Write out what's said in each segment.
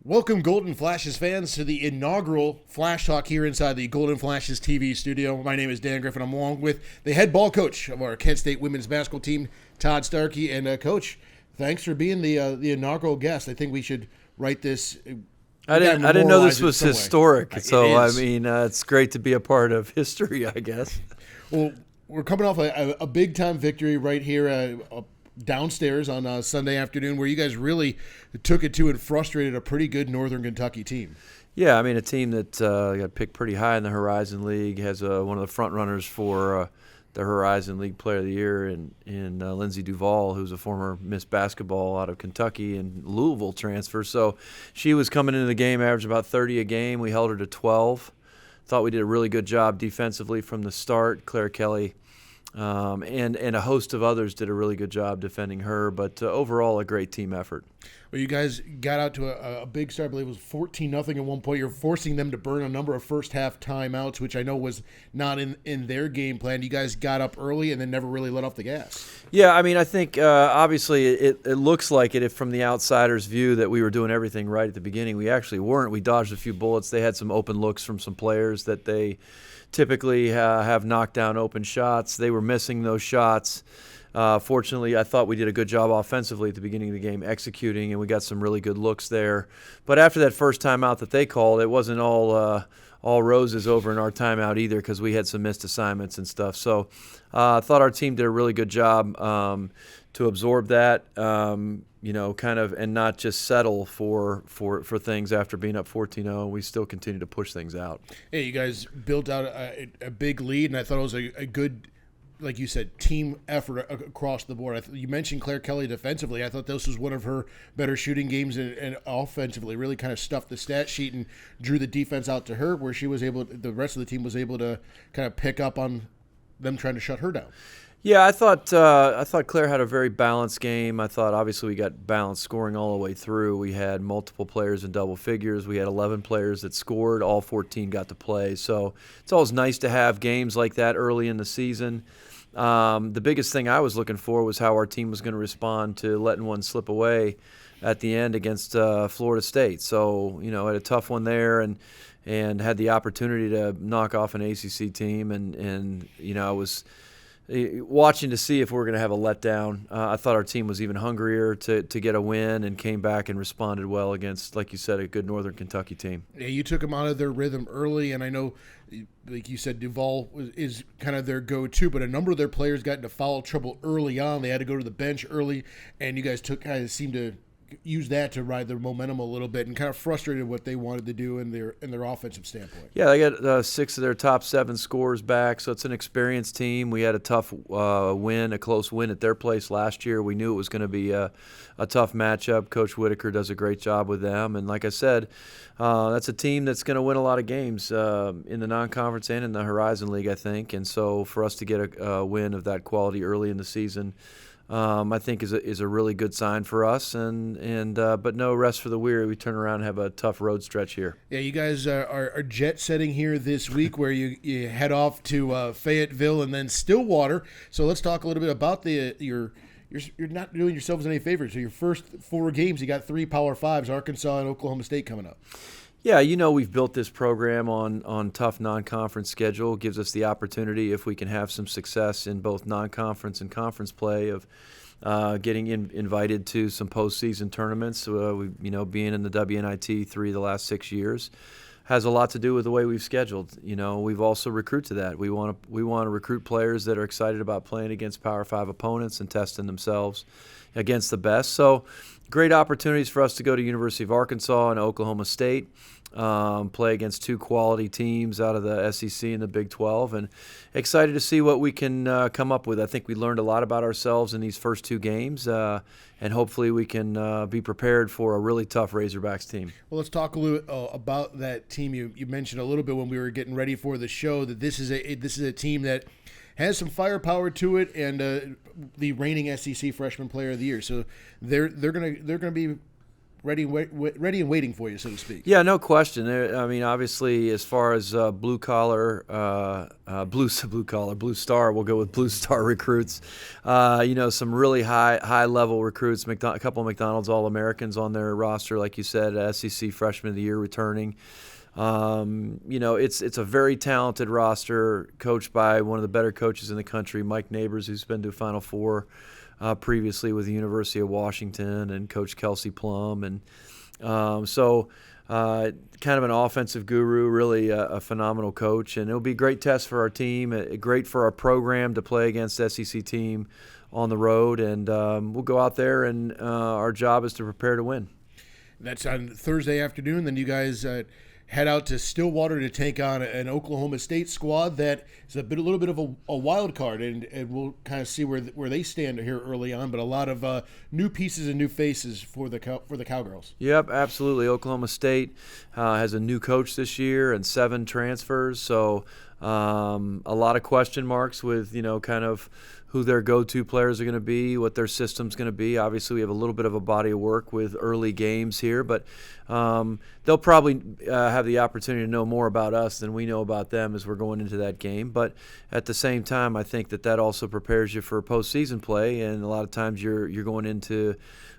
Welcome, Golden Flashes fans, to the inaugural Flash Talk here inside the Golden Flashes TV studio. My name is Dan Griffin. I'm along with the head ball coach of our Kent State women's basketball team, Todd Starkey. And Coach, thanks for being the inaugural guest. I think we should write this. I didn't know this was historic. So I mean, it's great to be a part of history, I guess. Well, we're coming off a big time victory right here. Downstairs on Sunday afternoon, where you guys really took it to and frustrated a pretty good Northern Kentucky team. Yeah, I mean, a team that got picked pretty high in the Horizon League, has one of the front runners for the Horizon League Player of the Year in Lindsay Duval, who's a former Miss Basketball out of Kentucky and Louisville transfer. So she was coming into the game, averaged about 30 a game. We held her to 12. Thought we did a really good job defensively from the start. Claire Kelly and a host of others did a really good job defending her, but overall a great team effort. Well, you guys got out to a big start. I believe it was 14-0 at one point. You're forcing them to burn a number of first-half timeouts, which I know was not in their game plan. You guys got up early and then never really let off the gas. Yeah, I mean, I think obviously it looks like it if from the outsider's view that we were doing everything right at the beginning. We actually weren't. We dodged a few bullets. They had some open looks from some players that they typically have knocked down open shots. They were missing those shots. Fortunately, I thought we did a good job offensively at the beginning of the game executing, and we got some really good looks there. But after that first timeout that they called, it wasn't all roses over in our timeout either, because we had some missed assignments and stuff. So I thought our team did a really good job to absorb that, kind of, and not just settle for things after being up 14-0. We still continue to push things out. Yeah, you guys built out a big lead, and I thought it was a good, like you said, team effort across the board. You mentioned Claire Kelly defensively. I thought this was one of her better shooting games, and offensively really kind of stuffed the stat sheet and drew the defense out to her, where she was able, the rest of the team was able to kind of pick up on them trying to shut her down. Yeah, I thought Claire had a very balanced game. I thought obviously we got balanced scoring all the way through. We had multiple players in double figures. We had 11 players that scored. All 14 got to play. So it's always nice to have games like that early in the season. The biggest thing I was looking for was how our team was going to respond to letting one slip away at the end against Florida State. So, had a tough one there and had the opportunity to knock off an ACC team. And I was watching to see if we were going to have a letdown. I thought our team was even hungrier to get a win and came back and responded well against, like you said, a good Northern Kentucky team. Yeah, you took them out of their rhythm early, and I know, like you said, Duval is kind of their go-to, but a number of their players got into foul trouble early on. They had to go to the bench early, and you guys seemed to use that to ride their momentum a little bit and kind of frustrated what they wanted to do in their offensive standpoint. Yeah, they got 6 of their top 7 scorers back, so it's an experienced team. We had a tough a close win at their place last year. We knew it was going to be a tough matchup. Coach Whitaker does a great job with them, and like I said, that's a team that's going to win a lot of games in the non-conference and in the Horizon League, I think. And so for us to get a win of that quality early in the season, I think is a really good sign for us, but no rest for the weary. We turn around and have a tough road stretch here. Yeah, you guys are jet setting here this week, where you head off to Fayetteville and then Stillwater. So let's talk a little bit about you're not doing yourselves any favors. So your first 4 games, you got 3 Power Fives, Arkansas and Oklahoma State coming up. Yeah, we've built this program on tough non-conference schedule. It gives us the opportunity, if we can have some success in both non-conference and conference play, of getting invited to some postseason tournaments. Being in the WNIT 3 of the last 6 years has a lot to do with the way we've scheduled. We've also recruited to that. We want to recruit players that are excited about playing against Power 5 opponents and testing themselves against the best. So great opportunities for us to go to University of Arkansas and Oklahoma State, play against 2 quality teams out of the SEC and the Big 12, and excited to see what we can come up with. I think we learned a lot about ourselves in these first 2 games, and hopefully we can be prepared for a really tough Razorbacks team. Well, let's talk a little about that team. You mentioned a little bit when we were getting ready for the show that this is a team that has some firepower to it, and the reigning SEC Freshman Player of the Year. So they're gonna be ready and waiting for you, so to speak. Yeah, no question. I mean, obviously, as far as blue star, we'll go with blue star recruits. Some really high level recruits. A couple of McDonald's All-Americans on their roster, like you said, SEC Freshman of the Year returning. It's a very talented roster, coached by one of the better coaches in the country, Mike Neighbors, who's been to Final Four previously with the University of Washington, and Coach Kelsey Plum, and kind of an offensive guru, really a phenomenal coach, and it'll be a great test for our team, great for our program to play against SEC team on the road, and we'll go out there, and our job is to prepare to win. That's on Thursday afternoon. Then you guys head out to Stillwater to take on an Oklahoma State squad that is a little bit of a wild card, and we'll kind of see where they stand here early on. But a lot of new pieces and new faces for the Cowgirls. Yep, absolutely. Oklahoma State has a new coach this year and 7 transfers, so a lot of question marks with kind of who their go-to players are going to be, what their system's going to be. Obviously, we have a little bit of a body of work with early games here, but they'll probably have the opportunity to know more about us than we know about them as we're going into that game. But at the same time, I think that also prepares you for postseason play, and a lot of times you're going into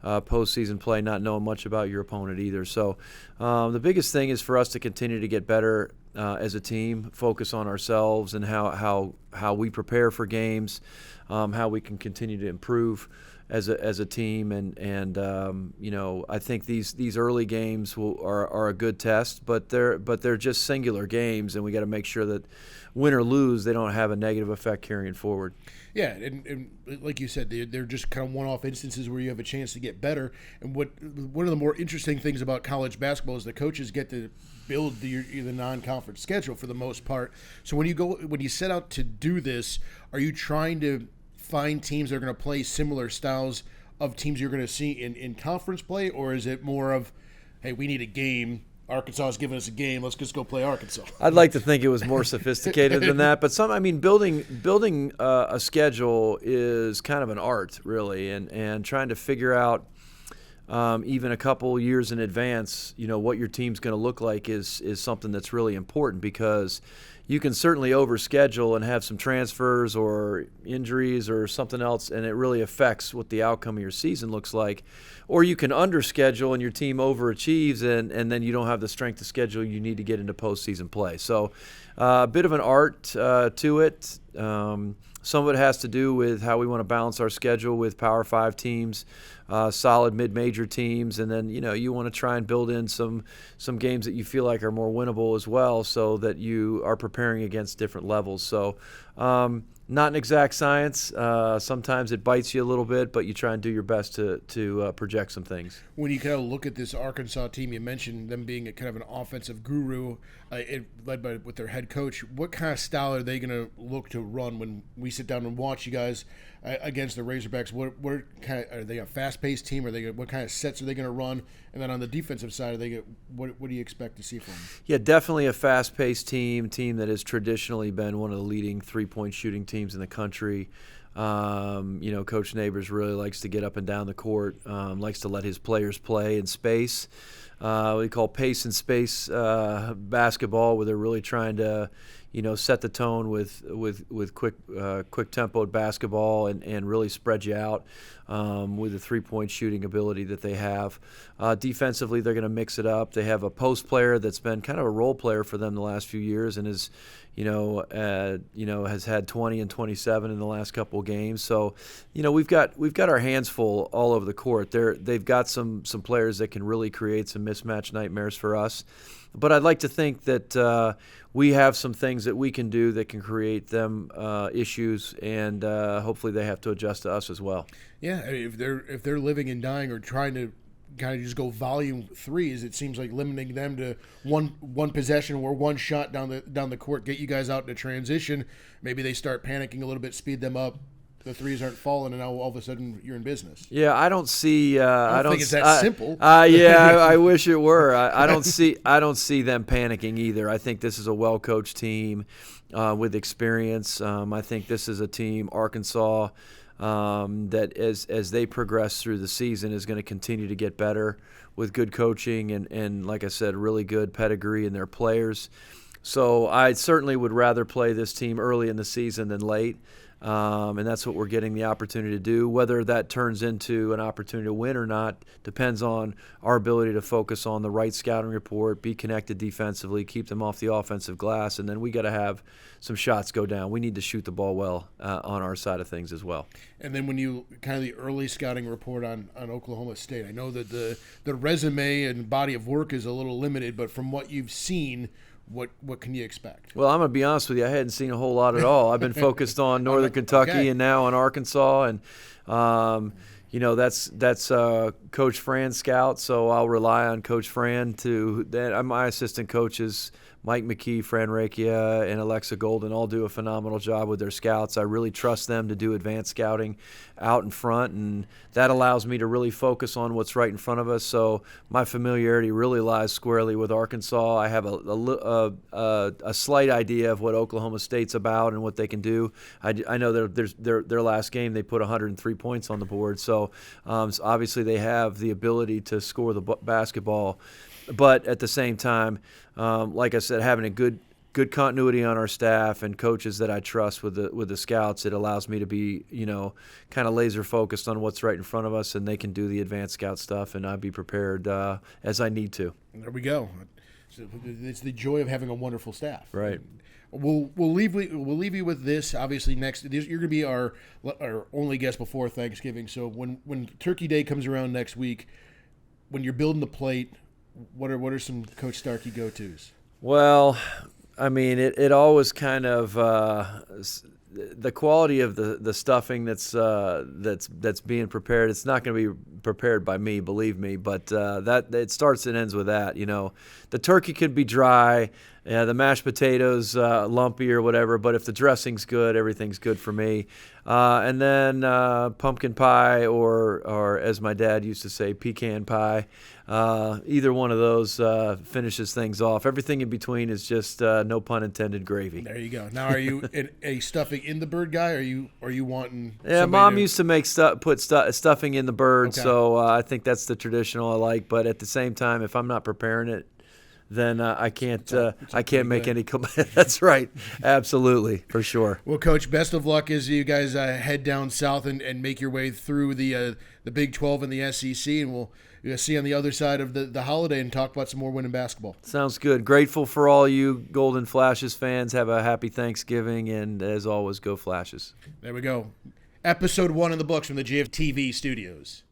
postseason play not knowing much about your opponent either. So the biggest thing is for us to continue to get better as a team, focus on ourselves and how we prepare for games, how we can continue to improve as a team, and I think these early games are a good test, but they're just singular games, and we got to make sure that win or lose, they don't have a negative effect carrying forward. Yeah, and like you said, they're just kind of one-off instances where you have a chance to get better. And one of the more interesting things about college basketball is the coaches get to build the non-conference schedule for the most part. So when you set out to do this, are you trying to find teams that are going to play similar styles of teams you're going to see in conference play, or is it more of, hey, we need a game? Arkansas is giving us a game. Let's just go play Arkansas. I'd like to think it was more sophisticated than that, but building a schedule is kind of an art, really, and trying to figure out even a couple years in advance, what your team's going to look like is something that's really important, because you can certainly overschedule and have some transfers or injuries or something else, and it really affects what the outcome of your season looks like. Or you can underschedule and your team overachieves, and then you don't have the strength of schedule you need to get into postseason play. So a bit of an art to it. Some of it has to do with how we want to balance our schedule with Power 5 teams, solid mid-major teams, and then you want to try and build in some games that you feel like are more winnable as well, so that you are preparing against different levels. So not an exact science. Sometimes it bites you a little bit, but you try and do your best to project some things. When you kind of look at this Arkansas team, you mentioned them being a kind of an offensive guru, led with their head coach. What kind of style are they going to look to run when we sit down and watch you guys against the Razorbacks? What kind of, are they a fast-paced team? What kind of sets are they going to run? And then on the defensive side, what do you expect to see from them? Yeah, definitely a fast-paced team that has traditionally been one of the leading three-point shooting teams in the country. Coach Neighbors really likes to get up and down the court, likes to let his players play in space. We call pace and space basketball, where they're really trying to set the tone with quick tempoed basketball and really spread you out with the 3-point shooting ability that they have. Defensively, they're going to mix it up. They have a post player that's been kind of a role player for them the last few years, and is has had 20 and 27 in the last couple of games. So, we've got our hands full all over the court. They've got some players that can really create some mismatch nightmares for us. But I'd like to think that we have some things that we can do that can create them issues, and hopefully they have to adjust to us as well. Yeah, if they're living and dying or trying to kind of just go volume threes, it seems like limiting them to one possession or one shot down the court, get you guys out in a transition. Maybe they start panicking a little bit, speed them up. The threes aren't falling, and now all of a sudden you're in business. Yeah, I don't see. I don't think it's that simple. I wish it were. I don't see them panicking either. I think this is a well-coached team with experience. I think this is a team, Arkansas, that as they progress through the season is going to continue to get better with good coaching and like I said, really good pedigree in their players. So I certainly would rather play this team early in the season than late. And that's what we're getting the opportunity to do. Whether that turns into an opportunity to win or not depends on our ability to focus on the right scouting report, be connected defensively, keep them off the offensive glass, and then we got to have some shots go down. We need to shoot the ball well on our side of things as well. And then when you kind of the early scouting report on Oklahoma State, I know that the resume and body of work is a little limited, but from what you've seen, what can you expect? Well, I'm going to be honest with you. I hadn't seen a whole lot at all. I've been focused on Northern Kentucky and now on Arkansas. And, that's Coach Fran's scout, so I'll rely on Coach Fran my assistant coaches, Mike McKee, Fran Rakia, and Alexa Golden all do a phenomenal job with their scouts. I really trust them to do advanced scouting out in front, and that allows me to really focus on what's right in front of us. So my familiarity really lies squarely with Arkansas. I have a slight idea of what Oklahoma State's about and what they can do. I know their last game they put 103 points on the board, so obviously they have the ability to score the basketball. But at the same time, like I said, having a good continuity on our staff and coaches that I trust with the scouts, it allows me to be, kind of laser focused on what's right in front of us, and they can do the advanced scout stuff, and I'd be prepared as I need to. There we go. It's the joy of having a wonderful staff. Right. We'll leave you with this. Obviously, you're going to be our only guest before Thanksgiving. So when Turkey Day comes around next week, when you're building the plate, what are some Coach Starkey go-tos? Well, I mean, it always kind of the quality of the stuffing that's being prepared. It's not going to be prepared by me, believe me, but that it starts and ends with that. The turkey could be dry, the mashed potatoes lumpy or whatever, but if the dressing's good, everything's good for me. And then pumpkin pie or as my dad used to say, pecan pie. Either one of those finishes things off. Everything in between is just, no pun intended, gravy. There you go. Now, are you a stuffing in the bird guy? Or are you wanting? Yeah, Mom used to make stuffing in the bird, okay. So I think that's the traditional I like. But at the same time, if I'm not preparing it, then I can't make any. That's right, absolutely, for sure. Well, Coach, best of luck as you guys head down south and make your way through the Big 12 and the SEC, and we'll see you on the other side of the holiday and talk about some more winning basketball. Sounds good. Grateful for all you Golden Flashes fans. Have a happy Thanksgiving, and as always, go Flashes. There we go. Episode 1 in the books from the GFTV studios.